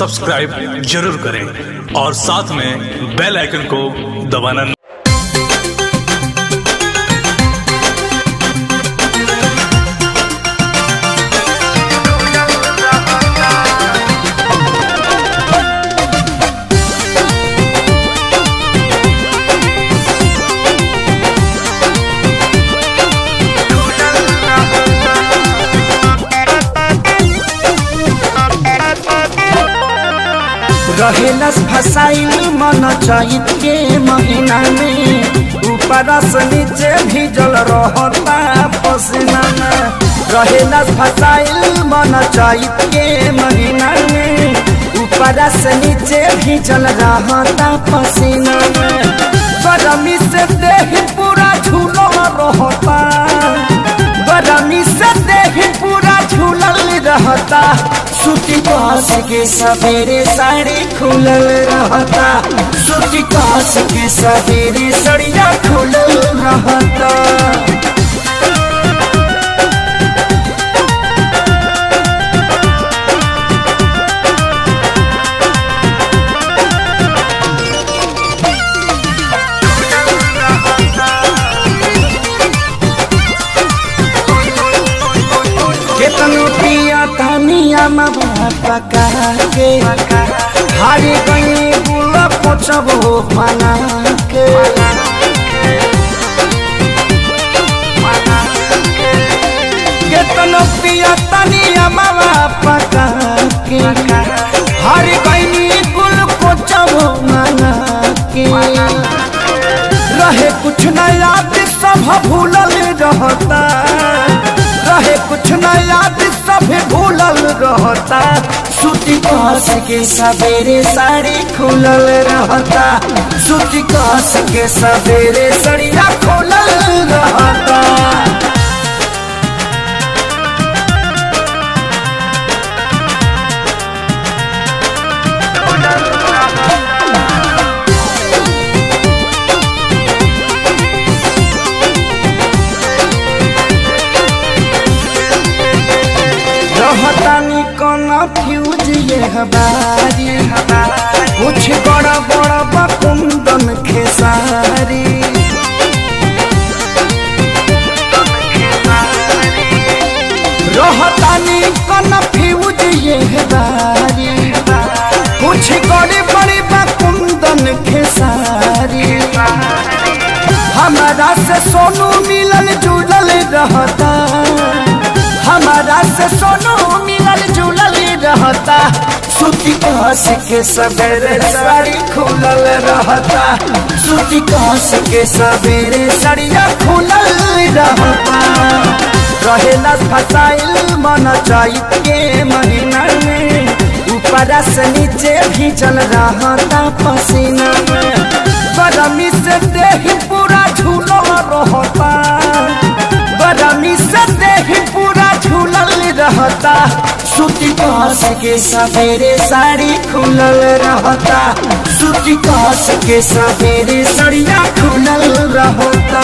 Subscribe जरूर करें और साथ में बेल आइकन को दबाना रहेलस फसाइल मन चैत के महीना में ऊपर से नीचे भीजल रहता पसीना में। रहेलस फसाइल मन चैत के महीना में ऊपर से नीचे भीजल रहता पसीना में। गरमी से देह पूरा झूलल रहता, गरमी से देह पूरा झूलल रहता। सूती कास के सवेरे साड़ी खुलल रहता, सूती कास के सवेरे साड़िया खुलल रहता। केतनो पिया तानिया मवा पका के हारी गई बुला पोछबो बना के। केतनो पिया तानिया मवा पका के हारी गई गुल पोछबो बना के। रहे कुछ न याद सब भूलल रहता, रहे कुछ न याद सब भूलल रहता। सूती कास के सवेरे साड़ी खुलल रहता, सूती कास के सवेरे साड़िया खुलल रहता। रहतानी कन्फ्यूज ये हमारी, कुछ बड़ा बड़ा बकुंदन खेसारी। रहतानी कन्फ्यूज ये हमारी, कुछ बड़ी बड़ी बकुंदन खेसारी। हमारा से सोनू मिलल जुलल रहता, हमारा से सोनू मिलल जुलल रहता। सूती कास के सवेरे साड़ी खुलल रहता, सूती कास के सवेरे साड़िया खुलल रहता। रहेला फसाइल मन चैत के महीना में ऊपर से नीचे भीजल रहता पसीना में। गरमी से देह पूरा झूलल रहता, गरमी से देह पूरा झूलल रहता। सूती कास के सवेरे साड़ी खुलल रहता, सूती कास के सवेरे साड़िया खुलल रहता।